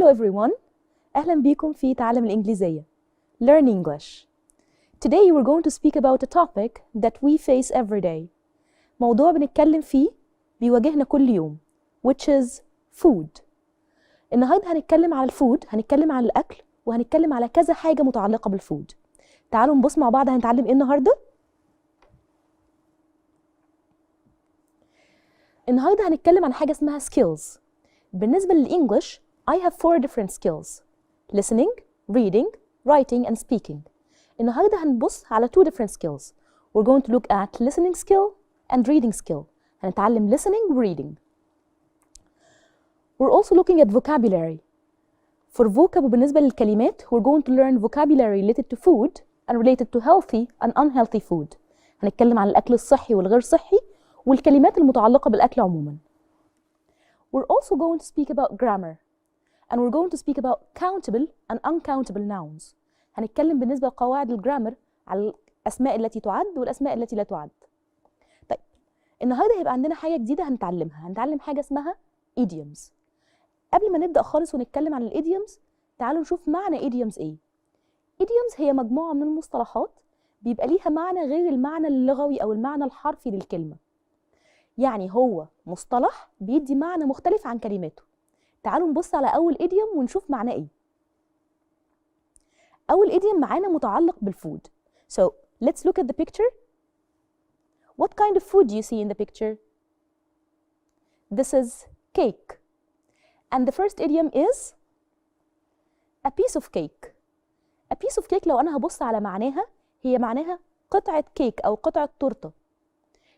Hello everyone. أهلا بيكم في تعلم الإنجليزية. Learn English. Today we're going to speak about a topic that we face every day. موضوع بنتكلم فيه بيواجهنا كل يوم, which is food. النهارده هنتكلم على الفود, هنتكلم على الأكل, وهنتكلم على كذا حاجة متعلقة بالفود. تعالوا نبص مع بعض هنتعلم إيه النهارده. النهارده هنتكلم عن حاجة اسمها skills. بالنسبة للإنجليش I have 4 different skills: listening, reading, writing and speaking. النهارده هنبص على 2 different skills. We're going to look at listening skill and reading skill. هنتعلم listening و reading. We're also looking at vocabulary. For vocab بالنسبة للكلمات we're going to learn vocabulary related to food and related to healthy and unhealthy food. هنتكلم عن الأكل الصحي والغير صحي والكلمات المتعلقة بالأكل عموما. We're also going to speak about grammar. And we're going to speak about countable and uncountable nouns. هنتكلم بالنسبة لقواعد الجرامر على الأسماء التي تعد والأسماء التي لا تعد. طيب النهارده هيبقى عندنا حاجة جديدة هنتعلمها. هنتعلم حاجة اسمها idioms. قبل ما نبدأ خالص ونتكلم عن الidioms تعالوا نشوف معنى idioms ايه. idioms هي مجموعة من المصطلحات بيبقى ليها معنى غير المعنى اللغوي أو المعنى الحرفي للكلمة. يعني هو مصطلح بيدي معنى مختلف عن كلماته. تعالوا نبص على أول idiom ونشوف معناه إيه. أول idiom معانا متعلق بالفود. So let's look at the picture. What kind of food do you see in the picture? This is cake. And the first idiom is a piece of cake. A piece of cake لو أنا هبص على معناها هي معناها قطعة كيك أو قطعة تورتة.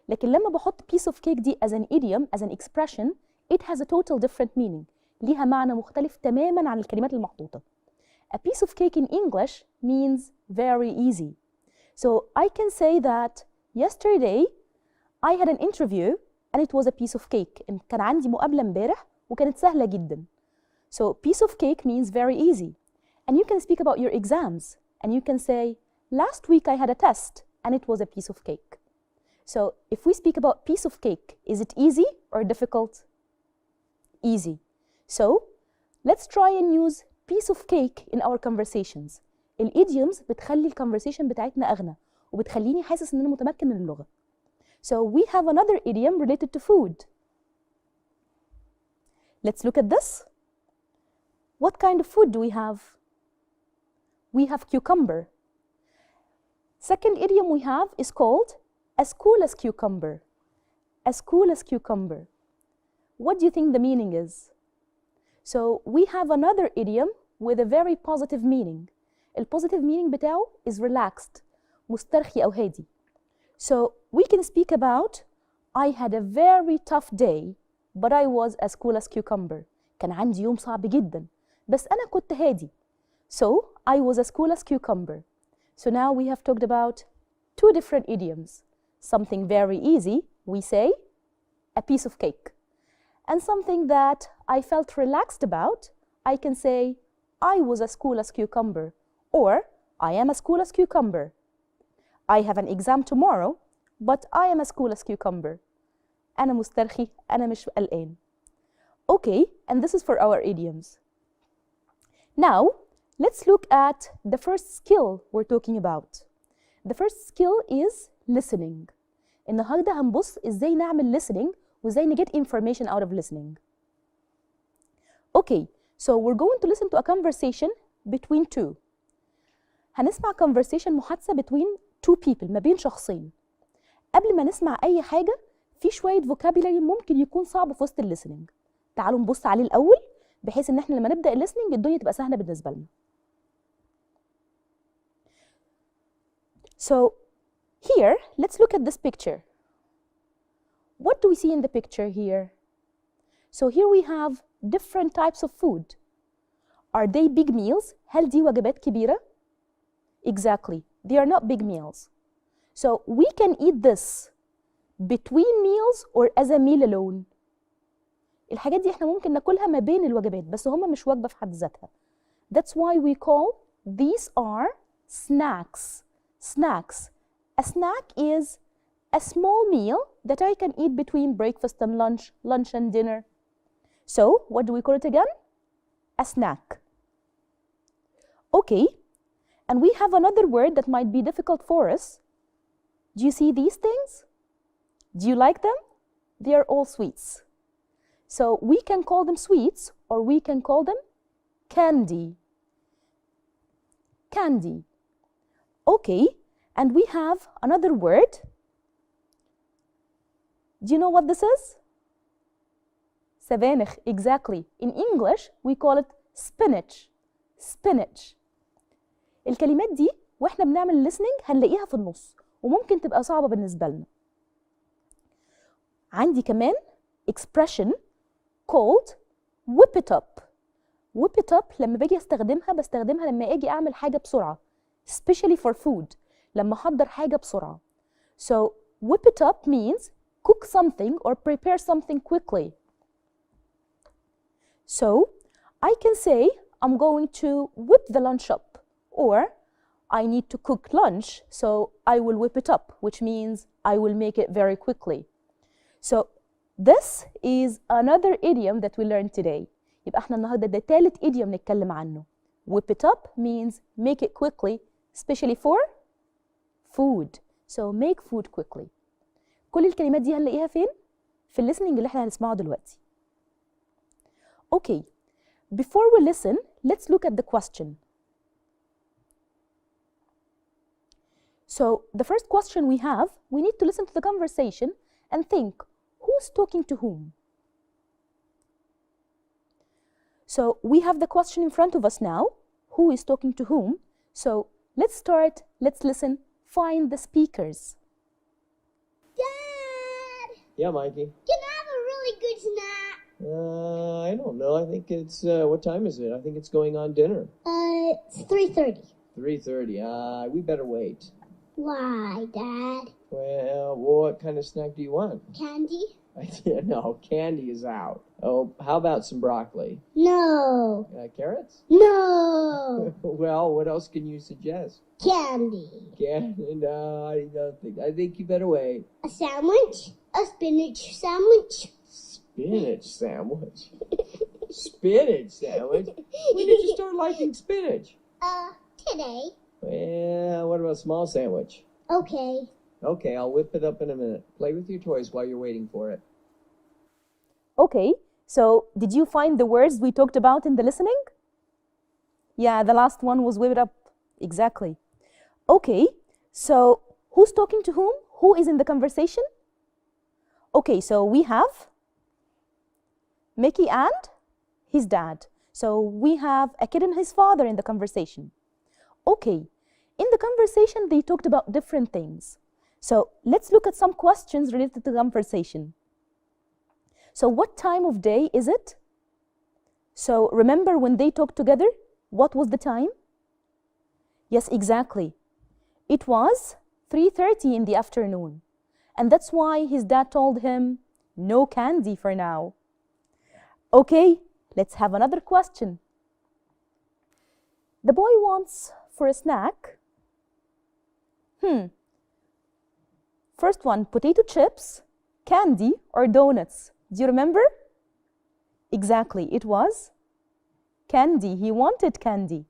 لكن لما بحط piece of cake دي as an idiom, as an expression, it has a total different meaning. ليها معنى مختلف تماماً عن الكلمات المحطوطة. A piece of cake in English means very easy. So I can say that yesterday I had an interview and it was a piece of cake. كان عندي مقابلة امبارح وكانت سهلة جداً. So piece of cake means very easy. And you can speak about your exams and you can say last week I had a test and it was a piece of cake. So if we speak about piece of cake, is it easy or difficult? Easy. So let's try and use piece of cake in our conversations. الidioms بتخلي الconversation بتاعتنا أغنى وبتخليني حاسس إن أنا متمكن من اللغة. So we have another idiom related to food. Let's look at this. What kind of food do we have? We have cucumber. Second idiom we have is called as cool as cucumber. As cool as cucumber. What do you think the meaning is? So we have another idiom with a very positive meaning. The positive meaning بتاعه is relaxed, مسترخي أو هادي. So we can speak about I had a very tough day, but I was as cool as cucumber. كان عندي يوم صعب جدا, بس أنا كنت هادي. So I was as cool as cucumber. So now we have talked about 2 different idioms. Something very easy, we say a piece of cake. And something that I felt relaxed about, I can say I was as cool as cucumber or I am as cool as cucumber. I have an exam tomorrow, but I am as cool as cucumber. أنا مسترخي, أنا مش قلقان. Okay, and this is for our idioms. Now, let's look at the first skill we're talking about. The first skill is listening. النهارده هنبص ازاي نعمل listening وازاي نجيت information out of listening. Okay, so we're going to listen to a conversation between 2. هنسمع conversation محادثة between 2 people, ما بين شخصين. قبل ما نسمع أي حاجة في شوية vocabulary ممكن يكون صعب في وسط listening. تعالوا نبص عليه الأول بحيث إن احنا لما نبدأ listening الدنيا تبقى سهلة بالنسبة لنا. So here, let's look at this picture. What do we see in the picture here? So here we have different types of food. Are they big meals? هل دي وجبات كبيرة? Exactly. They are not big meals. So we can eat this between meals or as a meal alone. الحاجات دي احنا ممكن ناكلها ما بين الوجبات بس هما مش وجبة في حد ذاتها. That's why we call these are snacks. Snacks. A snack is a small meal that I can eat between breakfast and lunch and dinner. So, what do we call it again? a snack. Okay, and we have another word that might be difficult for us. Do you see these things? Do you like them? They are all sweets. So we can call them sweets, or we can call them candy. Candy. Okay, and we have another word. Do you know what this is? سبانخ, exactly. In English, we call it spinach. Spinach. الكلمات دي واحنا بنعمل listening هنلاقيها في النص وممكن تبقى صعبة بالنسبة لنا. عندي كمان expression called whip it up. whip it up لما باجي بستخدمها لما اجي اعمل حاجة بسرعة, especially for food, لما احضر حاجة بسرعة. So whip it up means cook something or prepare something quickly. So I can say I'm going to whip the lunch up, or I need to cook lunch, so I will whip it up, which means I will make it very quickly. So this is another idiom that we learned today. يبقى احنا النهارده ده تالت idiom نتكلم عنه. Whip it up means make it quickly, especially for food. So make food quickly. كل الكلمات دي هنلاقيها فين؟ في الليسننج اللي احنا هنسمعه دلوقتي. Okay, before we listen, let's look at the question. So the first question we have, we need to listen to the conversation and think, who's talking to whom? So we have the question in front of us now, who is talking to whom? So let's start, let's listen, find the speakers. Dad! Yeah, Mikey? Can I have a really good snack? I don't know. I think it's, what time is it? I think it's going on dinner. It's 3:30. 3:30. We better wait. Why, Dad? Well, what kind of snack do you want? Candy? No, candy is out. Oh, how about some broccoli? No. Carrots? No. Well, what else can you suggest? Candy. Candy? No, I don't think. I think you better wait. A sandwich? A spinach sandwich? Spinach sandwich? Spinach sandwich? When did you start liking spinach? Today. Well, what about a small sandwich? Okay. Okay, I'll whip it up in a minute. Play with your toys while you're waiting for it. Okay, so did you find the words we talked about in the listening? Yeah, the last one was whip it up. Exactly. Okay, so who's talking to whom? Who is in the conversation? Okay, so we have Mickey and his dad. So we have a kid and his father in the conversation. Okay, in the conversation they talked about different things. So let's look at some questions related to the conversation. So what time of day is it? So remember when they talked together, what was the time? Yes, exactly. It was 3:30 in the afternoon. And that's why his dad told him, no candy for now. Okay, let's have another question. The boy wants for a snack. First one, potato chips, candy, or donuts? Do you remember? Exactly, it was candy. He wanted candy.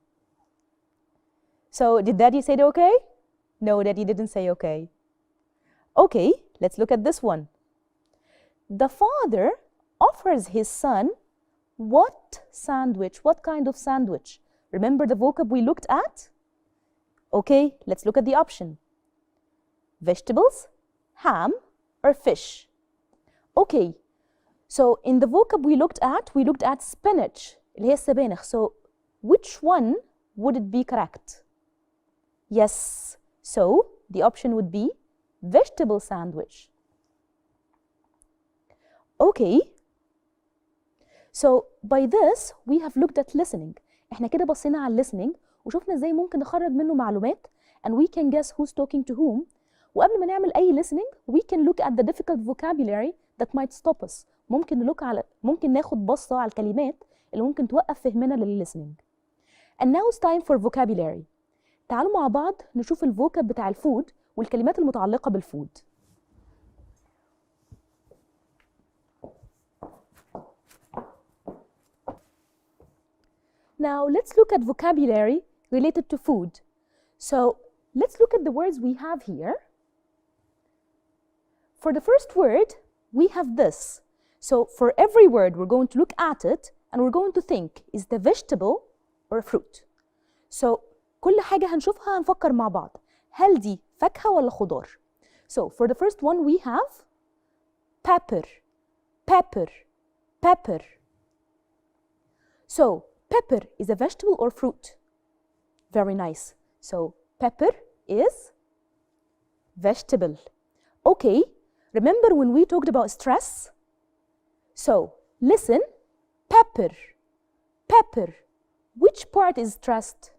So did Daddy say okay? No, Daddy didn't say okay. Okay, let's look at this one. The father offers his son what sandwich? What kind of sandwich? Remember the vocab we looked at? Okay, let's look at the option. Vegetables, ham, or fish? Okay, so in the vocab we looked at spinach, اللي هي السبانخ. So which one would it be correct? Yes, so the option would be vegetable sandwich. Okay, so by this we have looked at listening. احنا كده بصينا على listening وشوفنا ازاي ممكن نخرج منه معلومات and we can guess who's talking to whom. وقبل ما نعمل أي listening we can look at the difficult vocabulary that might stop us. ممكن ناخد بصة على الكلمات اللي ممكن توقف فهمنا للlistening. And now it's time for vocabulary. تعالوا مع بعض نشوف الفوكاب بتاع الفود والكلمات المتعلقة بالفود. Now let's look at vocabulary related to food. So let's look at the words we have here. For the first word, we have this. So for every word, we're going to look at it and we're going to think, is the vegetable or a fruit? So كل حاجة هنشوفها هنفكر مع بعض. هل دي فاكهة ولا خضار؟ So for the first one, we have pepper, pepper, pepper. So pepper is a vegetable or fruit? Very nice. So pepper is vegetable. Okay, remember when we talked about stress? So listen, pepper, pepper. Which part is stressed?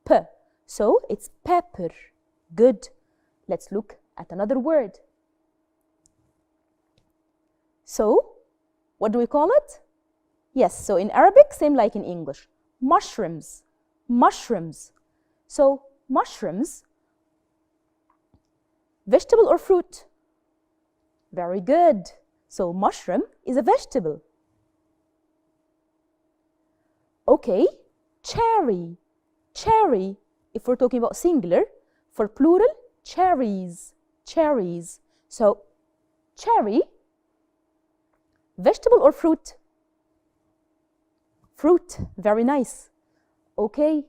P. So it's pepper. Good. Let's look at another word. So what do we call it? Yes, so in Arabic, same like in English. Mushrooms, mushrooms. So mushrooms, vegetable or fruit? Very good. So mushroom is a vegetable. Okay, cherry, cherry. If we're talking about singular, for plural, cherries, cherries. So cherry, vegetable or fruit? Fruit, very nice. Okay,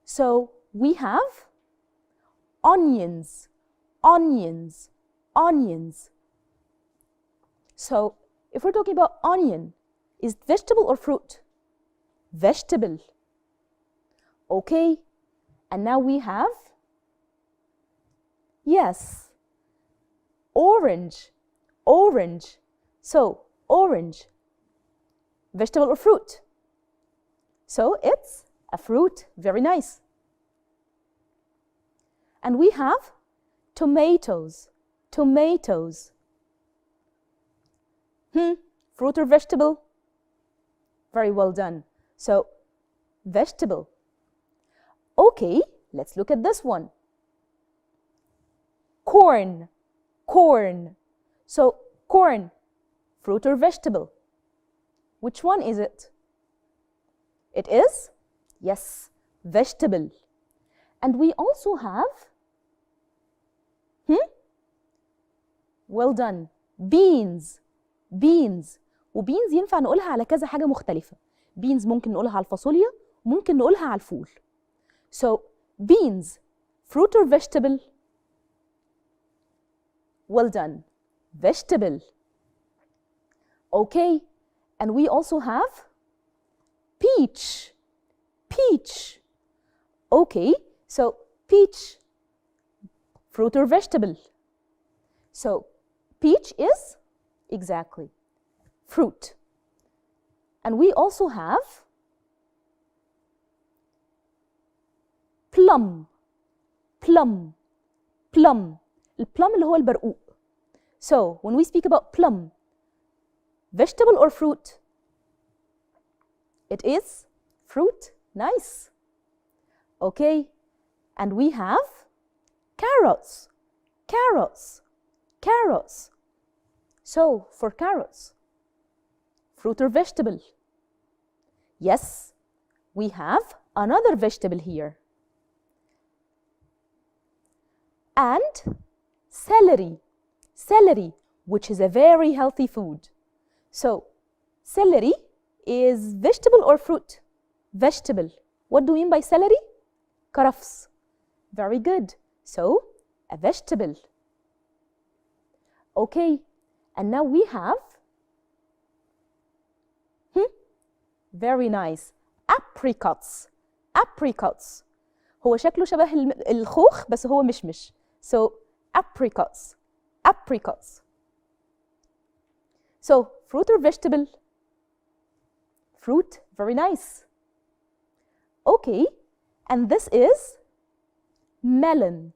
so we have onions, onions, onions. So if we're talking about onion, is it vegetable or fruit? Vegetable. Okay, and now we have, yes, orange, orange. So orange, vegetable or fruit? So it's a fruit, very nice. And we have tomatoes, tomatoes. Fruit or vegetable? Very well done. So vegetable. Okay, let's look at this one. Corn, corn. So corn, fruit or vegetable? Which one is it? It is, yes, vegetable. And we also have, well done, beans, beans. وbeans ينفع نقولها على كذا حاجة مختلفة. beans ممكن نقولها على الفاصوليا، ممكن نقولها على الفول. So beans, fruit or vegetable? Well done, vegetable. Okay, and we also have peach, peach. Okay, so peach, fruit or vegetable? So peach is exactly fruit. And we also have plum, plum, plum. الplum اللي هو البرقوق. So when we speak about plum, vegetable or fruit? It is fruit. Nice. Okay, and we have carrots, carrots, carrots. So for carrots, fruit or vegetable? Yes, we have another vegetable here. And celery, celery, which is a very healthy food. So celery is vegetable or fruit? Vegetable. What do we mean by celery? كرفس. Very good. So a vegetable. Okay, and now we have very nice apricots, apricots. هو شكله شبه الخوخ بس هو مشمش. So apricots, apricots. So fruit or vegetable? Fruit, very nice. Okay, and this is melon,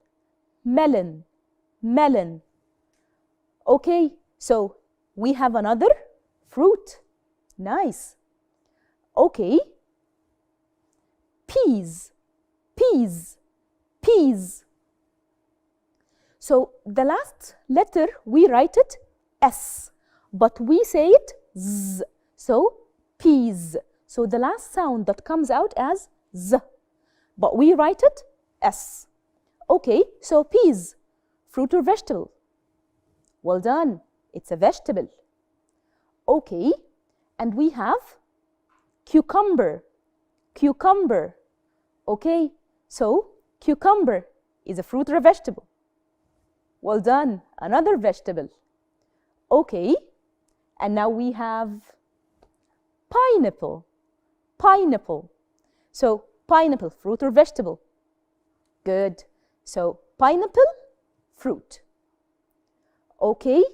melon, melon. Okay, so we have another fruit. Nice. Okay, peas, peas, peas. So the last letter, we write it S, but we say it Z. So peas. So the last sound that comes out as Z, but we write it S. Okay, so peas, fruit or vegetable? Well done, it's a vegetable. Okay, and we have cucumber, cucumber. Okay, so cucumber is a fruit or a vegetable? Well done, another vegetable. Okay, and now we have pineapple, pineapple. So pineapple, fruit or vegetable? Good. So pineapple, fruit. Okay,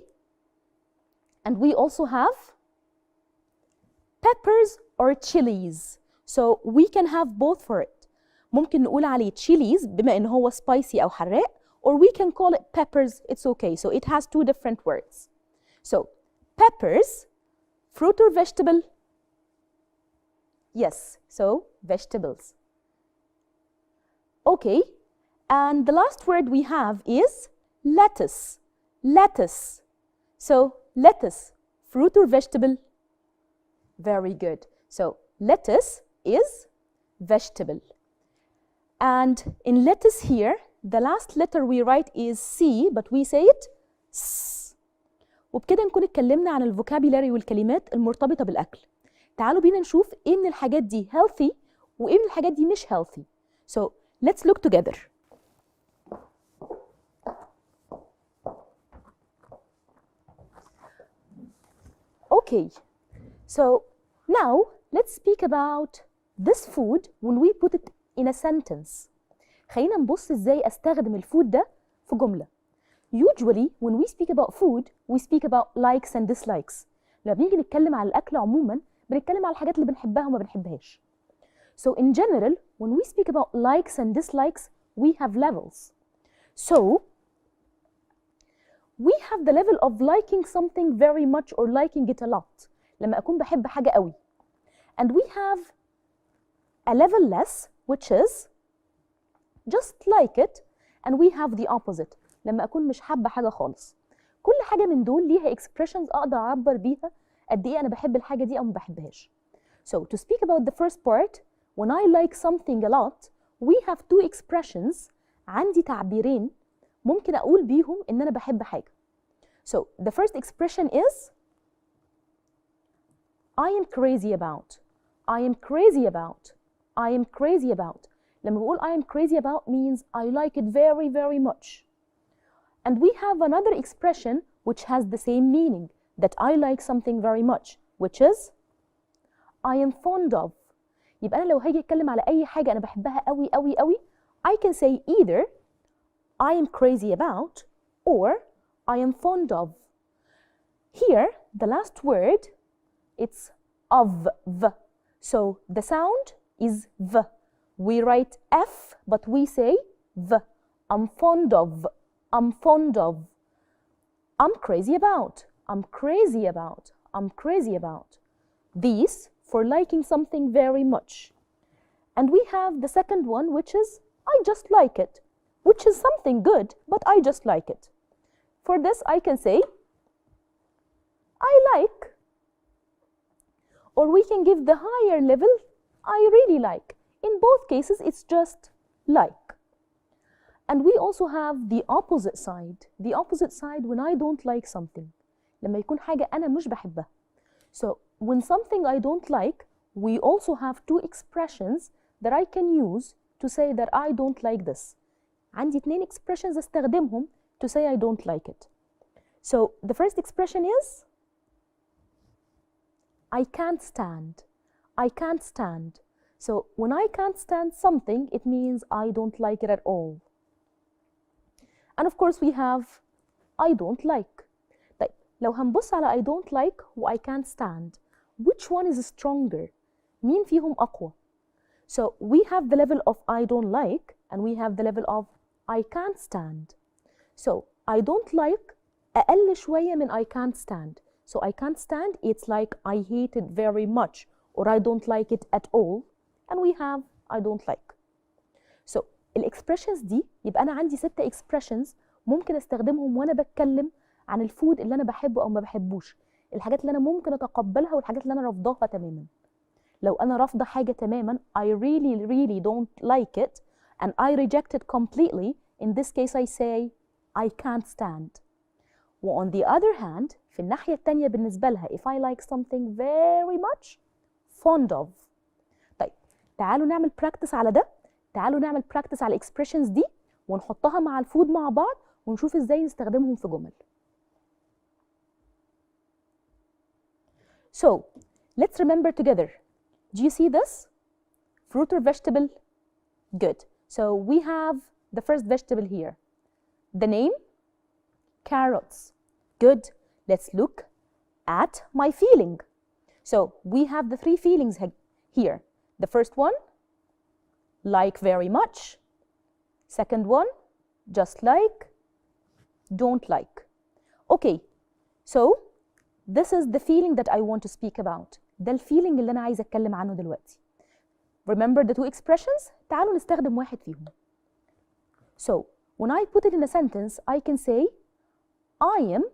and we also have peppers or chilies. So we can have both for it. ممكن نقول عليه chilies بما إن هو spicy أو حراق, or we can call it peppers, it's okay. So it has two different words. So peppers, fruit or vegetable? Yes, so vegetables. Okay, and the last word we have is lettuce, lettuce. So lettuce, fruit or vegetable? Very good. So lettuce is vegetable. And in lettuce here, the last letter we write is C, but we say it S. وبكده نكون اتكلمنا عن الفوكابيلاري والكلمات المرتبطة بالأكل. تعالوا بينا نشوف إيه من الحاجات دي healthy وإيه من الحاجات دي مش healthy. So let's look together. Okay, so now let's speak about this food when we put it in a sentence. خلينا نبص ازاي استخدم الفود ده في جملة. Usually when we speak about food we speak about likes and dislikes. لما بنيجي نتكلم على الأكل عموما بنتكلم على الحاجات اللي بنحبها وما بنحبهاش. So in general when we speak about likes and dislikes we have levels. So we have the level of liking something very much or liking it a lot. لما أكون بحب حاجة قوي. And we have a level less which is just like it, and we have the opposite. لما أكون مش حابة حاجة خالص. كل حاجة من دول ليها expressions أقدر أعبر بيها قد إيه أنا بحب الحاجة دي أو ما بحبهاش. So to speak about the first part, when I like something a lot, we have two expressions. عندي تعبيرين ممكن أقول بيهم إن أنا بحب حاجة. So the first expression is I am crazy about. I am crazy about. I am crazy about. لما بقول I am crazy about means I like it very, very much. And we have another expression which has the same meaning, that I like something very much, which is I am fond of. يبقى أنا لو هاجي أتكلم على أي حاجة أنا بحبها قوي قوي قوي, I can say either I am crazy about or I am fond of. Here, the last word, it's of, v. So the sound is v. We write F, but we say v. I'm fond of. I'm fond of. I'm crazy about. I'm crazy about. I'm crazy about. These for liking something very much. And we have the second one, which is I just like it, which is something good, but I just like it. For this, I can say I like, or we can give the higher level, I really like. In both cases, it's just like. And we also have the opposite side. The opposite side when I don't like something. لما يكون حاجة أنا مش بحبها. So when something I don't like, we also have two expressions that I can use to say that I don't like this. عندي اتنين expressions استخدمهم to say I don't like it. So the first expression is I can't stand. I can't stand. So when I can't stand something, it means I don't like it at all. And of course we have I don't like. طيب لو هنبص على I don't like و I can't stand, which one is stronger? مين فيهم أقوى? So we have the level of I don't like and we have the level of I can't stand. So I don't like أقل شوية من I can't stand. So I can't stand, it's like I hate it very much or I don't like it at all. And we have I don't like. So الإكسبريشنز دي يبقى أنا عندي 6 expressions ممكن أستخدمهم وأنا بتكلم عن الفود اللي أنا بحبه أو ما بحبوش. الحاجات اللي أنا ممكن أتقبلها والحاجات اللي أنا رافضاها تماما. لو أنا رافضة حاجة تماماً I really don't like it and I reject it completely, in this case I say I can't stand. و on the other hand في الناحية التانية بالنسبة لها if I like something very much, fond of. طيب تعالوا نعمل practice على ده. تعالوا نعمل practice على expressions دي ونحطها مع الفود مع بعض ونشوف ازاي نستخدمهم في جمل. So let's remember together. Do you see this? Fruit or vegetable? Good. So we have the first vegetable here. The name? Carrots. Good. Let's look at my feeling. So we have the three feelings here. The first one, like very much. Second one, just like, don't like. Okay, so this is the feeling that I want to speak about. ده الفيلينج اللي أنا عايزة أتكلم عنه دلوقتي. Remember the two expressions? تعالوا نستخدم واحد فيهم. So when I put it in a sentence, I can say I am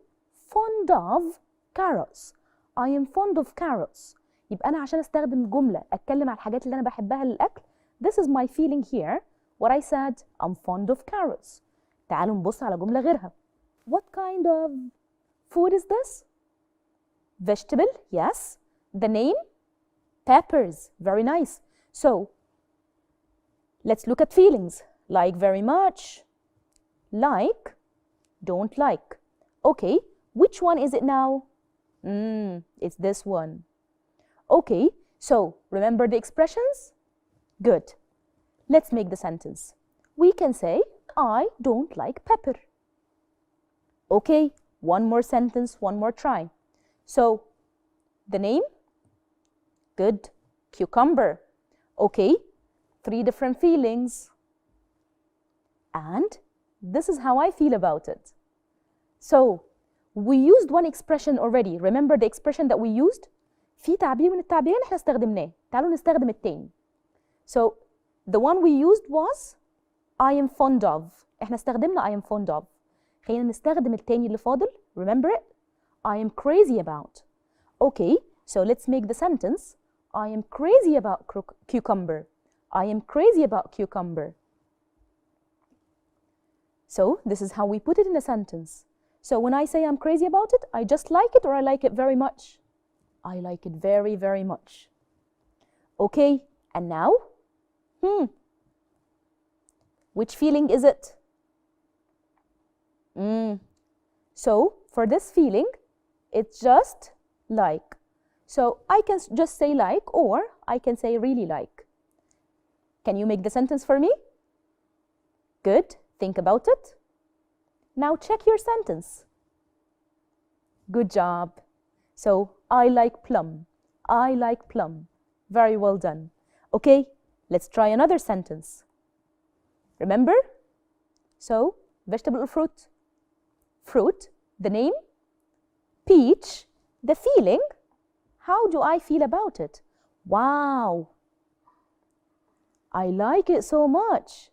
fond of carrots. I am fond of carrots. يبقى أنا عشان أستخدم جملة أتكلم عن الحاجات اللي أنا بحبها للأكل. This is my feeling here. What I said, I'm fond of carrots. تعالوا نبص على جملة غيرها. What kind of food is this? Vegetable, yes. The name? Peppers, very nice. So, let's look at feelings. Like very much, like, don't like. Okay, which one is it now? It's this one. Okay, so remember the expressions? Good. Let's make the sentence. We can say, I don't like pepper. Okay, one more sentence, one more try. So, the name? Good. Cucumber. Okay, three different feelings. And this is how I feel about it. So, we used one expression already. Remember the expression that we used? في تعبير من التعبيرين احنا استخدمناه. تعالوا نستخدم التاني. So, the one we used was I am fond of. احنا استخدمنا I am fond of. خلينا نستخدم التاني اللي فاضل. Remember it? I am crazy about. Okay, so let's make the sentence. I am crazy about cucumber. I am crazy about cucumber. So this is how we put it in a sentence. So when I say I'm crazy about it, I just like it or I like it very much? I like it very, very much. Okay, and now? Which feeling is it? So for this feeling, it's just like. So I can just say like or I can say really like. Can you make the sentence for me? Good. Think about it. Now check your sentence. Good job. So I like plum. I like plum. Very well done. Okay, let's try another sentence. Remember? So, vegetable or fruit? Fruit. The name? Peach. The feeling? How do I feel about it? Wow. I like it so much.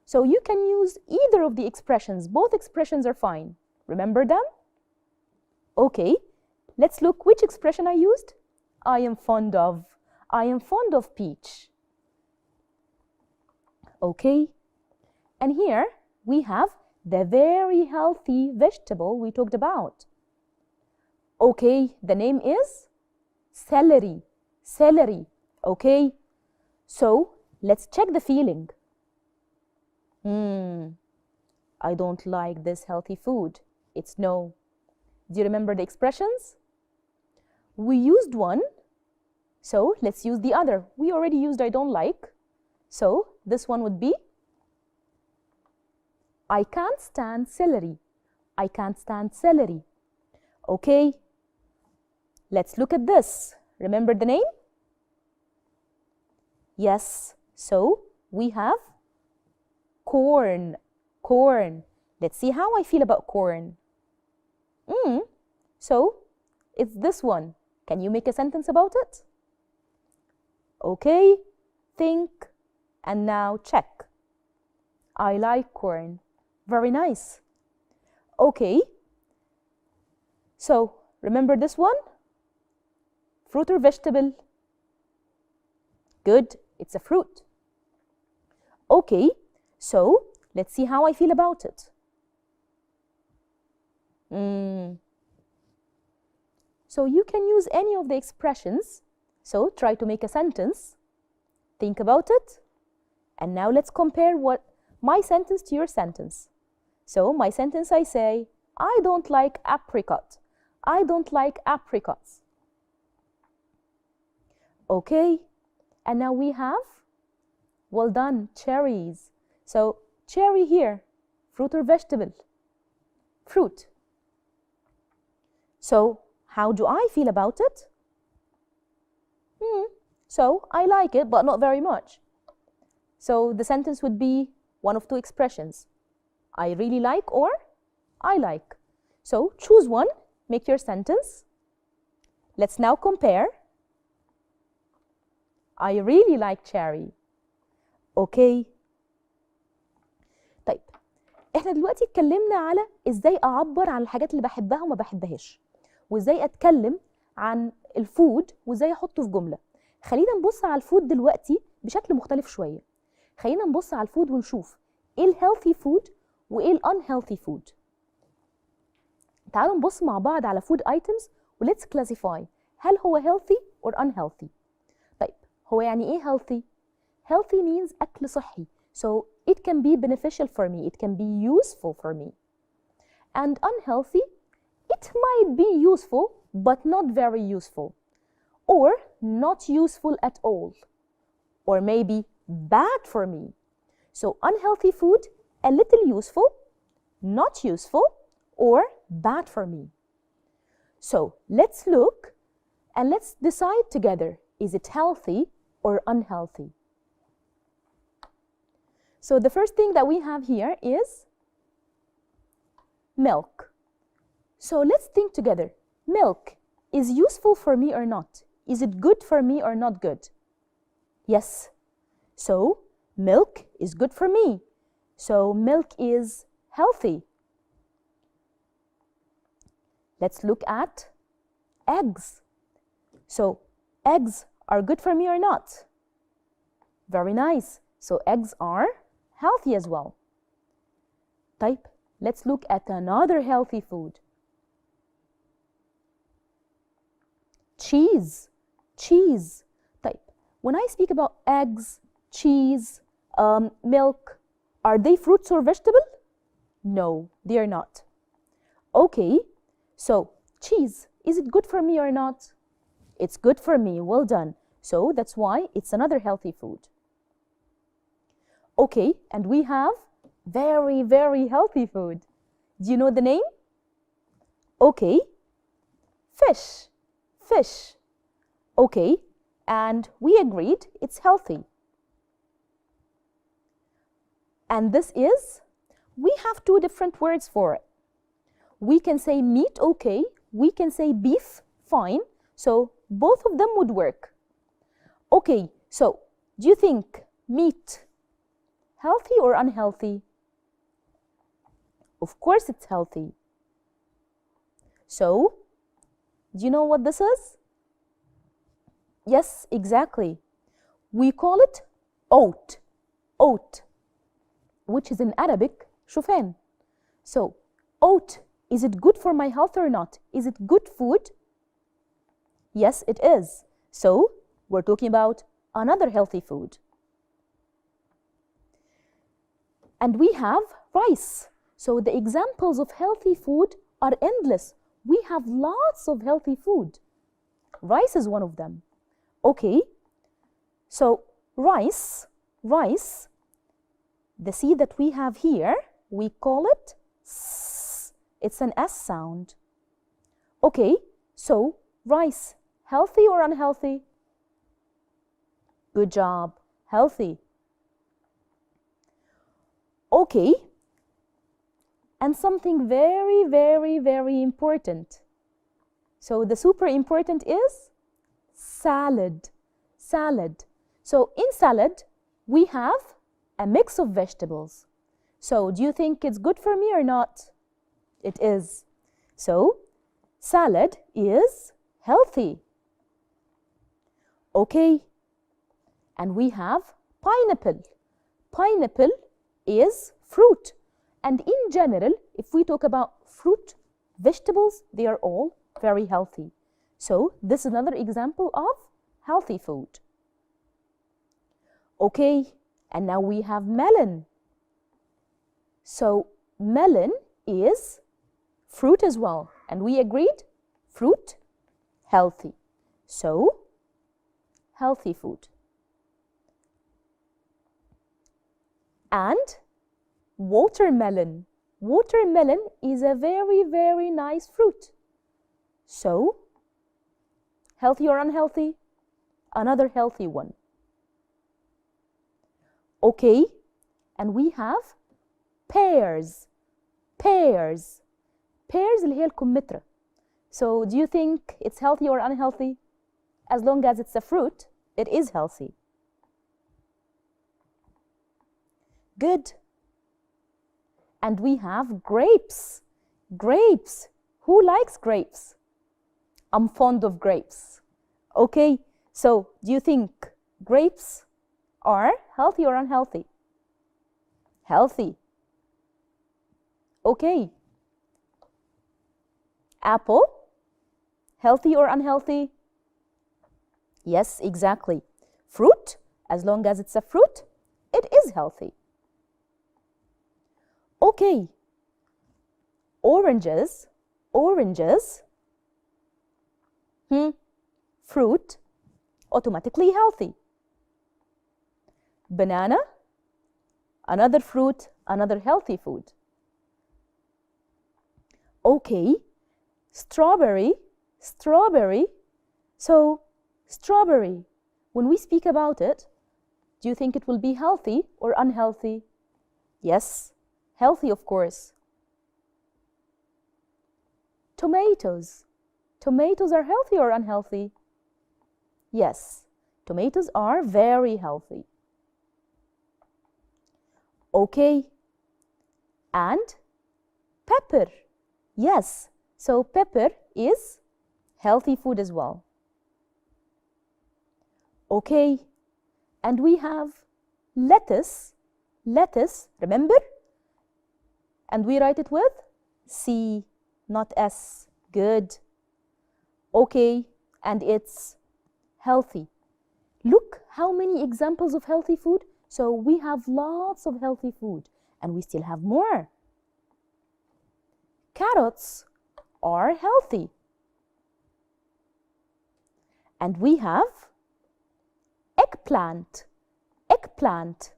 So you can use either of the expressions. Both expressions are fine. Remember them? Okay, let's look which expression I used. I am fond of. I am fond of peach. Okay, and here we have the very healthy vegetable we talked about. Okay, the name is celery. Celery. Okay, so let's check the feeling. I don't like this healthy food. It's no. Do you remember the expressions? We used one, so let's use the other. We already used I don't like, so this one would be I can't stand celery. I can't stand celery. Okay, let's look at this. Remember the name? Yes, so we have corn. Corn. Let's see how I feel about corn. So, it's this one. Can you make a sentence about it? Okay, think, and now check. I like corn. Very nice. Okay, so remember this one? Fruit or vegetable? Good, it's a fruit. Okay, so let's see how I feel about it. So you can use any of the expressions. So try to make a sentence. Think about it. And now let's compare what my sentence to your sentence. So my sentence, I say, I don't like apricot. I don't like apricots. Okay, and now we have, well done, cherries. So cherry here, fruit or vegetable? Fruit. So how do I feel about it? So I like it, but not very much. So the sentence would be one of two expressions. I really like or I like. So choose one, make your sentence. Let's now compare. I really like cherry. Okay. طيب احنا دلوقتي اتكلمنا على ازاي اعبر عن الحاجات اللي بحبها وما بحبهاش، وازاي اتكلم عن الفود وازاي احطه في جملة. خلينا نبص على الفود دلوقتي بشكل مختلف شوية. خلينا نبص على الفود ونشوف ايه الهيلثي فود وايه الانهيلثي فود. تعالوا نبص مع بعض على فود ايتمز وليتس كلاسيفاي هل هو healthy or unhealthy. طيب هو يعني ايه healthy؟ Healthy means أكل صحي. So it can be beneficial for me. It can be useful for me. And unhealthy, it might be useful but not very useful. Or not useful at all. Or maybe bad for me. So unhealthy food, a little useful, not useful, or bad for me. So let's look and let's decide together, is it healthy or unhealthy? So the first thing that we have here is milk. So let's think together. Milk is useful for me or not? Is it good for me or not good? Yes. So milk is good for me. So milk is healthy. Let's look at eggs. So eggs are good for me or not? Very nice. So eggs are healthy as well. طيب, let's look at another healthy food. Cheese. Cheese. طيب, when I speak about eggs, cheese, milk, are they fruits or vegetable? No, they are not. Okay, so cheese, is it good for me or not? It's good for me, well done. So that's why it's another healthy food. Okay, and we have very, very healthy food. Do you know the name? Okay, fish. Fish. Okay, and we agreed it's healthy. And this is, we have two different words for it. We can say meat, okay. We can say beef, fine. So both of them would work. Okay, so do you think meat healthy or unhealthy? Of course it's healthy. So, do you know what this is? Yes, exactly. We call it oat. Oat, which is in Arabic, شوفان. So, oat, is it good for my health or not? Is it good food? Yes, it is. So, we're talking about another healthy food. And we have rice. So the examples of healthy food are endless. We have lots of healthy food. Rice is one of them. Okay, so rice, the C that we have here, we call it S. It's an S sound. Okay, so rice, healthy or unhealthy? Good job, healthy. Okay, and something very, very, very important. So the super important is salad. Salad. So in salad, we have a mix of vegetables. So do you think it's good for me or not? It is. So salad is healthy. Okay. And we have pineapple. Pineapple is fruit. And in general, if we talk about fruit, vegetables, they are all very healthy. So this is another example of healthy food. Okay, and now we have melon. So melon is fruit as well. And we agreed, fruit, healthy. So, healthy food. And watermelon. Watermelon is a very, very nice fruit. So, healthy or unhealthy? Another healthy one. Okay, and we have pears. Pears. Pears اللي هي الكمثرى. So, do you think it's healthy or unhealthy? As long as it's a fruit, it is healthy. Good. And we have grapes. Grapes. Who likes grapes? I'm fond of grapes. Okay, so do you think grapes are healthy or unhealthy? Healthy. Okay. Apple, healthy or unhealthy? Yes, exactly. Fruit, as long as it's a fruit, it is healthy. Okay. Oranges, oranges, fruit, automatically healthy. Banana, another fruit, another healthy food. Okay. Strawberry, strawberry. So, strawberry, when we speak about it, do you think it will be healthy or unhealthy? Yes, healthy, of course. Tomatoes. Tomatoes are healthy or unhealthy? Yes, tomatoes are very healthy. Okay. And pepper. Yes. So pepper is healthy food as well. Okay, and we have lettuce. Lettuce, remember? And we write it with C, not S. Good. Okay, and it's healthy. Look how many examples of healthy food. So we have lots of healthy food, and we still have more. Carrots are healthy. And we have eggplant. Eggplant.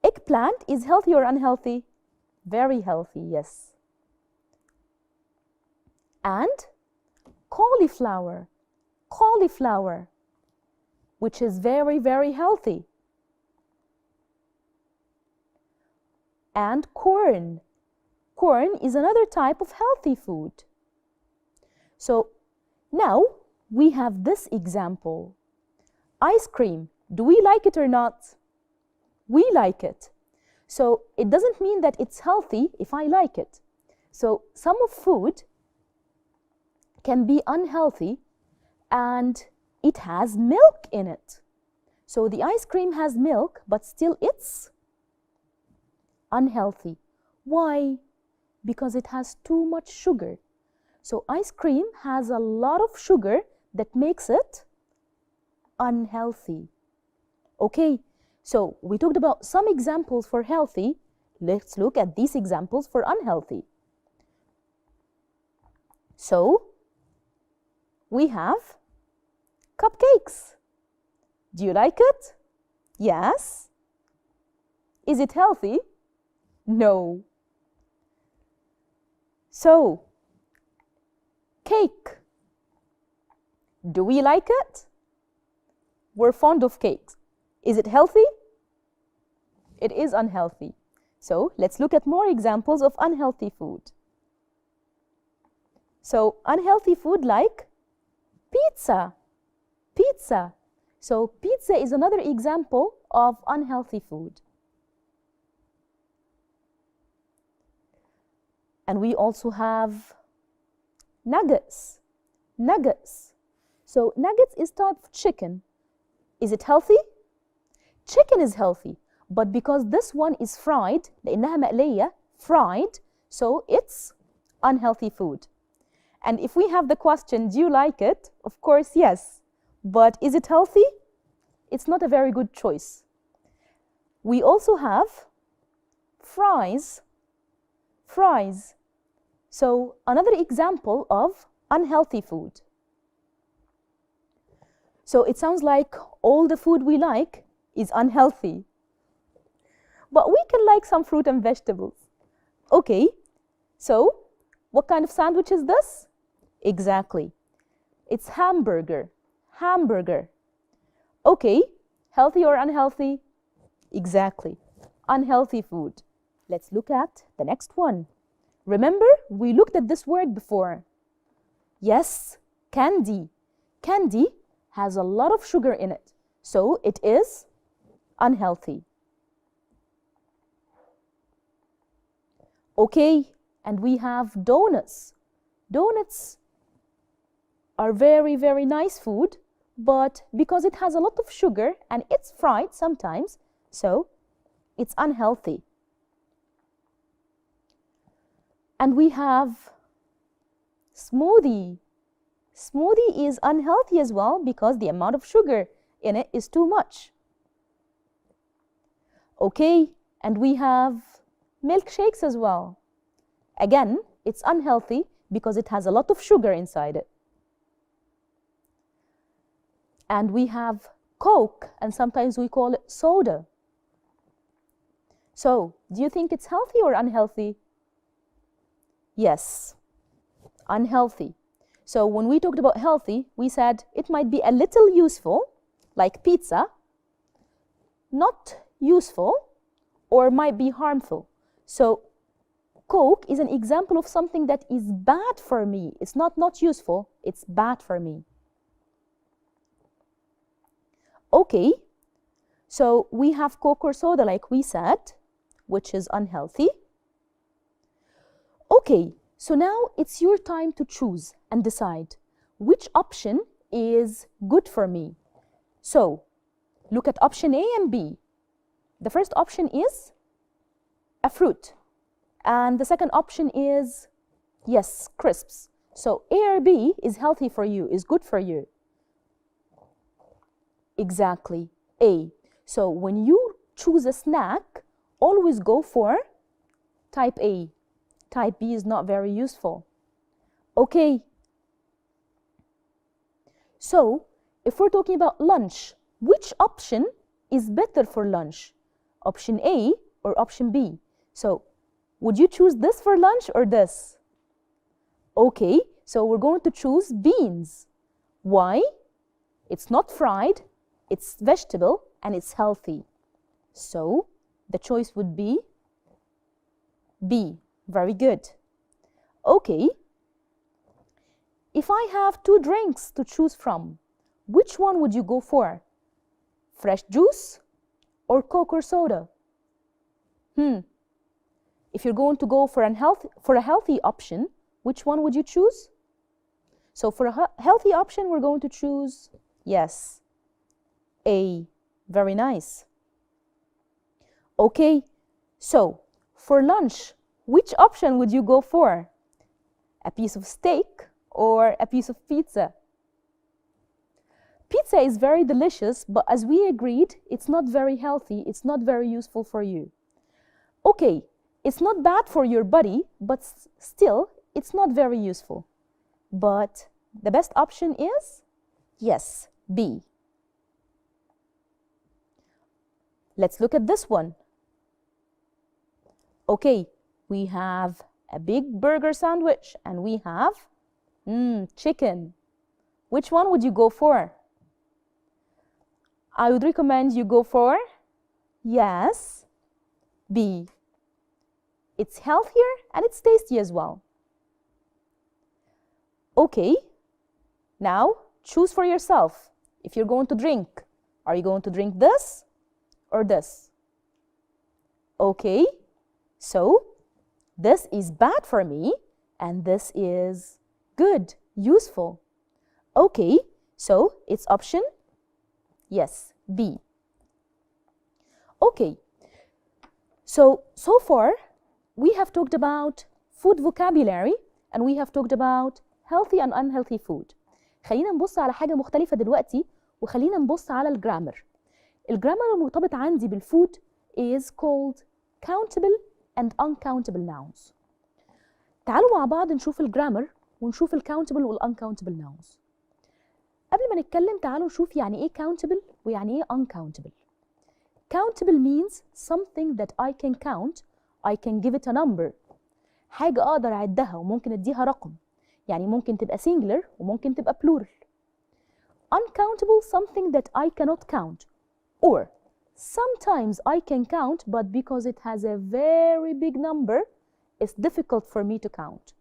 Eggplant is healthy or unhealthy? Very healthy, yes. And cauliflower. Cauliflower, which is very, very healthy. And corn. Corn is another type of healthy food. So now we have this example. Ice cream. Do we like it or not? We like it. So it doesn't mean that it's healthy if I like it. So some of food can be unhealthy and it has milk in it. So the ice cream has milk, but still it's unhealthy. Why? Because it has too much sugar. So ice cream has a lot of sugar that makes it unhealthy. Okay, so we talked about some examples for healthy. Let's look at these examples for unhealthy. So we have cupcakes. Do you like it? Yes. Is it healthy? No. So, cake. Do we like it? We're fond of cakes. Is it healthy? It is unhealthy. So, let's look at more examples of unhealthy food. So, unhealthy food like pizza. Pizza. So, pizza is another example of unhealthy food. And we also have nuggets. Nuggets. So nuggets is type of chicken. Is it healthy? Chicken is healthy, but because this one is fried, لأنها مقلية, fried, so it's unhealthy food. And if we have the question, do you like it? Of course, yes. But is it healthy? It's not a very good choice. We also have fries. Fries. So another example of unhealthy food. So it sounds like all the food we like is unhealthy. But we can like some fruit and vegetables. Okay, so what kind of sandwich is this? Exactly. It's hamburger. Hamburger. Okay, healthy or unhealthy? Exactly. Unhealthy food. Let's look at the next one. Remember, we looked at this word before. Yes, candy. Candy has a lot of sugar in it, so it is unhealthy. Okay, and we have donuts. Donuts are very, very nice food, but because it has a lot of sugar and it's fried sometimes, so it's unhealthy. And we have smoothie. Smoothie is unhealthy as well because the amount of sugar in it is too much. Okay, and we have milkshakes as well. Again, it's unhealthy because it has a lot of sugar inside it. And we have Coke, and sometimes we call it soda. So, do you think it's healthy or unhealthy? Yes, unhealthy. So when we talked about healthy, we said it might be a little useful, like pizza, not useful, or might be harmful. So Coke is an example of something that is bad for me. It's not useful, it's bad for me. Okay, so we have Coke or soda, like we said, which is unhealthy. Okay, so now it's your time to choose and decide which option is good for me. So look at option A and B. The first option is a fruit, and the second option is, yes, crisps. So A or B is healthy for you, is good for you. Exactly, A. So when you choose a snack, always go for type A. Type B is not very useful. Okay. So if we're talking about lunch, which option is better for lunch? Option A or option B? So would you choose this for lunch or this? Okay, so we're going to choose beans. Why? It's not fried, it's vegetable, and it's healthy. So the choice would be B. Very good. Okay. If I have two drinks to choose from, which one would you go for? Fresh juice or Coke or soda? If you're going to go for a healthy option, which one would you choose? So for a healthy option, we're going to choose, yes, A. Very nice. Okay, so for lunch, which option would you go for? A piece of steak or a piece of pizza? Pizza is very delicious, but as we agreed, it's not very healthy, it's not very useful for you. Okay, it's not bad for your body, but still, it's not very useful. But the best option is, yes, B. Let's look at this one. Okay, we have a big burger sandwich and we have chicken. Which one would you go for? I would recommend you go for, yes, B. It's healthier and it's tasty as well. Okay, now choose for yourself. If you're going to drink, are you going to drink this or this? Okay, so this is bad for me and this is good, useful. Okay, so it's option, Yes, B. Okay. So far, we have talked about food vocabulary and we have talked about healthy and unhealthy food. خلينا نبص على حاجة مختلفة دلوقتي وخلينا نبص على الجرامر. الجرامر المرتبط عندي بالفود is called countable and uncountable nouns. تعالوا مع بعض نشوف الجرامر ونشوف الكاونتبل والuncountable nouns. قبل ما نتكلم تعالوا نشوف يعني ايه countable ويعني ايه uncountable. Countable means something that I can count, I can give it a number. حاجة أقدر أعدها وممكن أديها رقم. يعني ممكن تبقى singular وممكن تبقى plural. Uncountable, something that I cannot count. Or sometimes I can count, but because it has a very big number, it's difficult for me to count.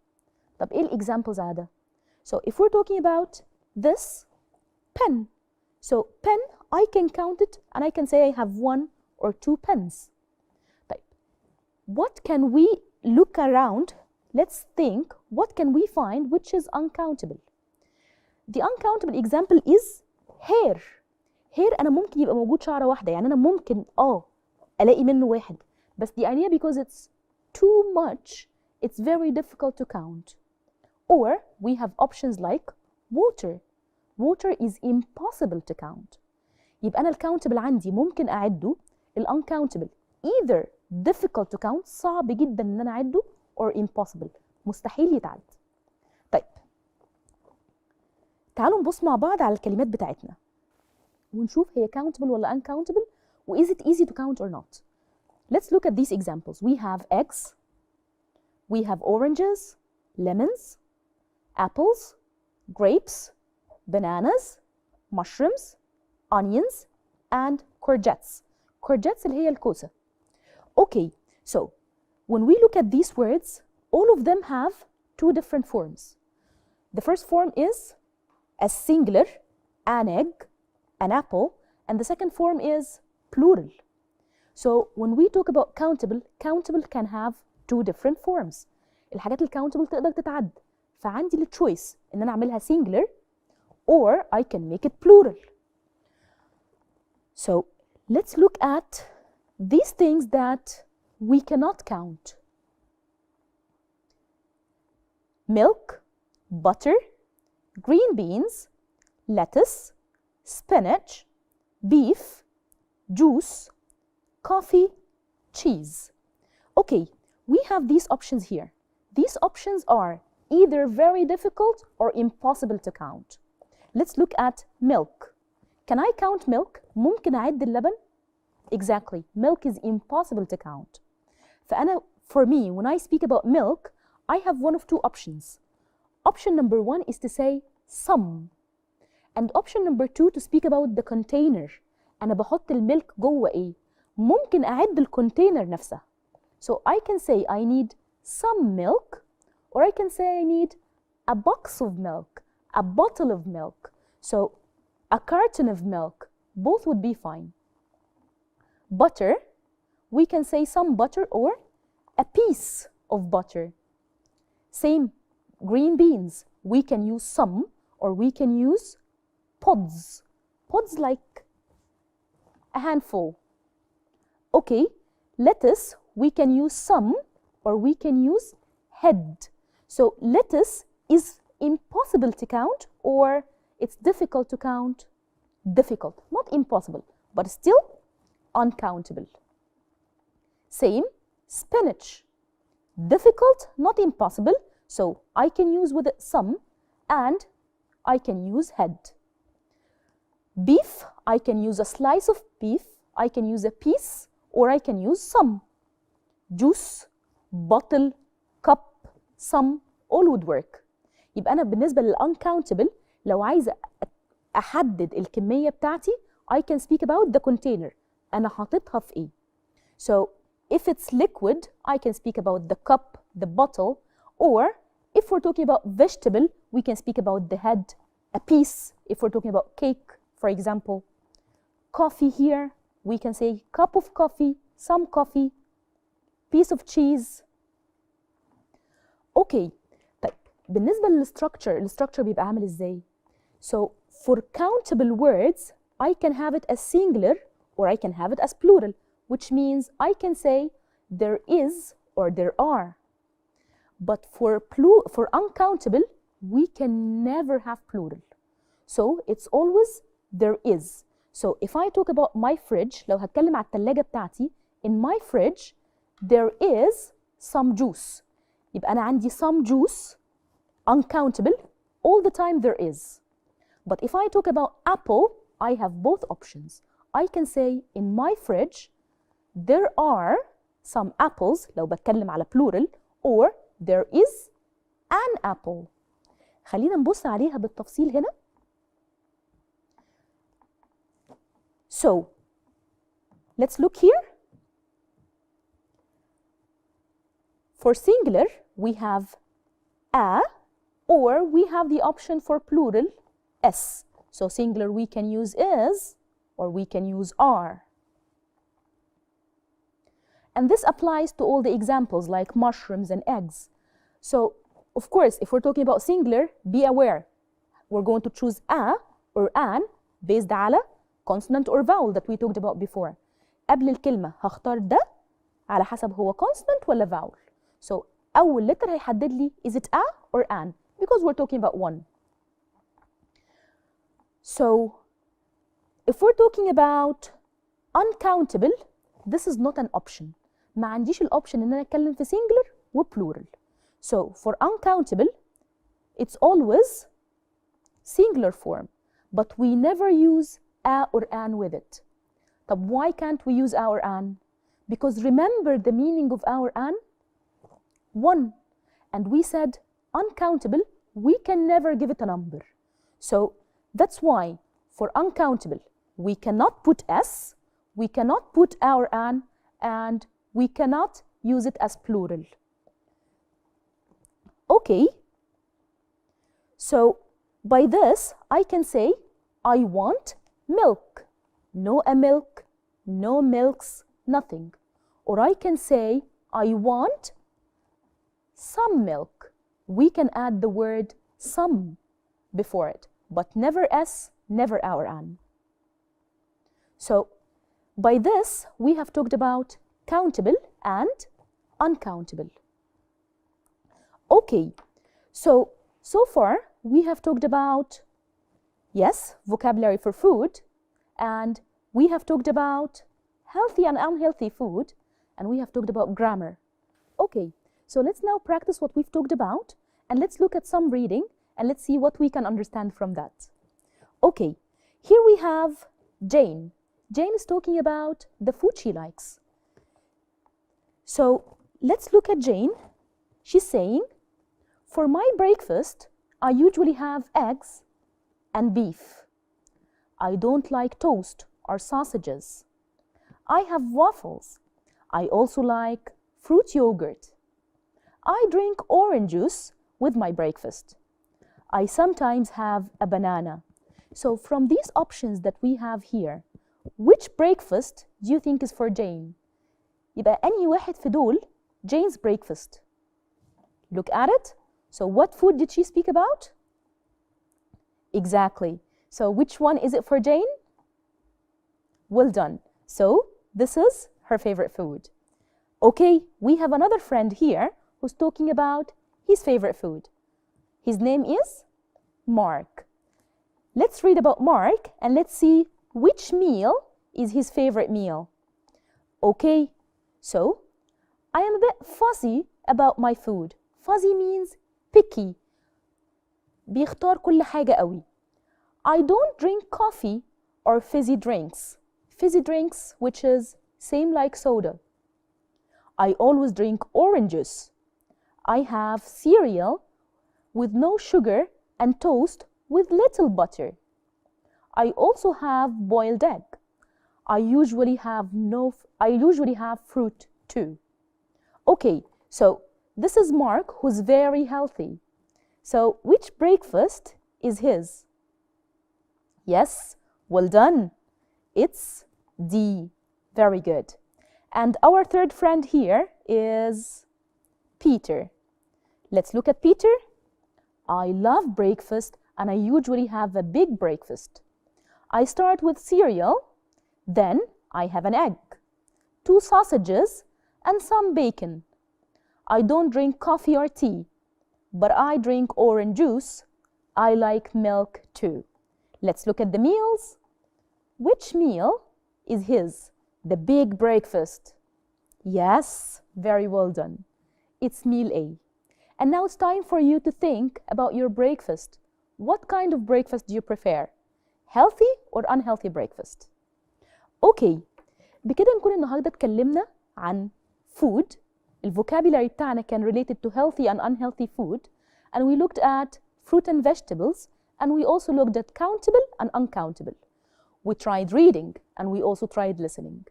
طب إيه الexamples على ده؟ So if we're talking about this pen. So pen, I can count it and I can say I have 1 or 2 pens. طيب, what can we look around? Let's think, what can we find which is uncountable? The uncountable example is hair. Hair أنا ممكن يبقى موجود شعرة واحدة، يعني أنا ممكن ألاقي منه واحد، بس the idea because it's too much, it's very difficult to count. Or we have options like water. Water is impossible to count. يبقى أنا الcountable عندي ممكن أعده، uncountable either difficult to count صعب جدا إن أنا أعده or impossible مستحيل يتعد. طيب تعالوا نبص مع بعض على الكلمات بتاعتنا ونشوف هي countable ولا uncountable و is it easy to count or not. Let's look at these examples. We have eggs, we have oranges, lemons, apples, grapes, bananas, mushrooms, onions, and courgettes. Courgettes اللي هي الكوسة. Okay, so when we look at these words, all of them have 2 different forms. The first form is a singular, an egg, an apple, and the second form is plural. So when we talk about countable, countable can have 2 different forms. الحاجات الcountable تقدر تتعد، فعندي التشويس إن أنا أعملها singular or I can make it plural. So let's look at these things that we cannot count. Milk, butter, green beans, lettuce, spinach, beef, juice, coffee, cheese. Okay, we have these options here. These options are either very difficult or impossible to count. Let's look at milk. Can I count milk? ممكن أعد اللبن? Exactly. Milk is impossible to count. فأنا, for me, when I speak about milk, I have one of 2 options. Option number 1 is to say some. And option number 2 to speak about the container. أنا بحط الملك جوه إيه؟ ممكن أعد الكونتينر نفسها. So I can say I need some milk, or I can say I need a box of milk, a bottle of milk. So a carton of milk, both would be fine. Butter, we can say some butter or a piece of butter. Same, green beans, we can use some or we can use pods. Pods like a handful. Okay, lettuce, we can use some or we can use head. So lettuce is impossible to count or it's difficult to count. Difficult, not impossible, but still uncountable. Same, spinach. Difficult, not impossible, so I can use with it some and I can use head. Beef, I can use a slice of beef, I can use a piece, or I can use some. Juice, bottle, cup, some, all would work. يبقى أنا بالنسبة للuncountable لو عايزة أحدد الكمية بتاعتي I can speak about the container. أنا حاططها في إيه. So if it's liquid, I can speak about the cup, the bottle, or if we're talking about vegetable, we can speak about the head, a piece, if we're talking about cake, for example. Coffee here, we can say cup of coffee, some coffee, piece of cheese. Okay, طيب بالنسبة للstructure, الstructure بيبقى عامل إزاي؟ So for countable words, I can have it as singular or I can have it as plural, which means I can say there is or there are. But for uncountable, we can never have plural. So it's always there is. So if I talk about my fridge, لو هتكلم على الثلاجة بتاعتي, in my fridge there is some juice. يبقى أنا عندي some juice, uncountable, all the time there is. But if I talk about apple, I have both options. I can say in my fridge there are some apples, لو بتكلم على plural, or there is an apple. خلينا نبص عليها بالتفصيل هنا. So, let's look here. For singular, we have a, or we have the option for plural, s. So singular we can use is, or we can use are. And this applies to all the examples like mushrooms and eggs. So, of course, if we're talking about singular, be aware. We're going to choose a or an based على consonant or vowel that we talked about before. قبل الكلمة هختار ده على حسب هو consonant ولا vowel. So أول letter هيحدد لي is it a or an, because we're talking about one. So if we're talking about uncountable, this is not an option. ما عنديش الأوبشن إن أنا أتكلم في singular و plural. So for uncountable, it's always singular form, but we never use a or an with it. طب why can't we use a or an? Because remember the meaning of a or an? One. And we said uncountable, we can never give it a number. So that's why for uncountable, we cannot put s, we cannot put a or an, and we cannot use it as plural. Okay. So by this, I can say, I want milk. No a milk, no milks, nothing. Or I can say, I want some milk. We can add the word some before it, but never s, never a or an. So by this, we have talked about countable and uncountable. Okay, so far we have talked about, yes, vocabulary for food, and we have talked about healthy and unhealthy food, and we have talked about grammar. Okay, so let's now practice what we've talked about, and let's look at some reading, and let's see what we can understand from that. Okay, here we have Jane. Jane is talking about the food she likes. So let's look at Jane. She's saying, for my breakfast, I usually have eggs and beef. I don't like toast or sausages. I have waffles. I also like fruit yogurt. I drink orange juice with my breakfast. I sometimes have a banana. So from these options that we have here, which breakfast do you think is for Jane? يبقى أنهي واحد في دول Jane's breakfast? Look at it. So what food did she speak about? Exactly. So which one is it for Jane? Well done. So this is her favorite food. Okay, we have another friend here who's talking about his favorite food. His name is Mark. Let's read about Mark and let's see which meal is his favorite meal. Okay, so I am a bit fussy about my food. Fuzzy means picky. بيختار كل حاجة قوي. I don't drink coffee or fizzy drinks. Fizzy drinks, which is same like soda. I always drink orange juice. I have cereal with no sugar and toast with little butter. I also have boiled egg. I usually have fruit too. Okay, so this is Mark, who's very healthy. So which breakfast is his? Yes, well done. It's D. Very good. And our third friend here is Peter. Let's look at Peter. I love breakfast and I usually have a big breakfast. I start with cereal, then I have an egg, 2 sausages, and some bacon. I don't drink coffee or tea, but I drink orange juice. I like milk too. Let's look at the meals. Which meal is his? The big breakfast. Yes, very well done. It's meal A. And now it's time for you to think about your breakfast. What kind of breakfast do you prefer? Healthy or unhealthy breakfast? Okay, بكده نكون النهارده اتكلمنا عن food. الفوكابيلاري بتاعنا كان related to healthy and unhealthy food, and we looked at fruit and vegetables, and we also looked at countable and uncountable. We tried reading and we also tried listening.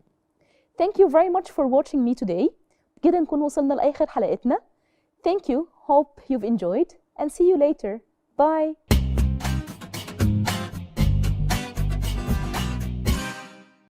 Thank you very much for watching me today. بكده نكون وصلنا لآخر حلقتنا. Thank you, hope you've enjoyed, and see you later. Bye.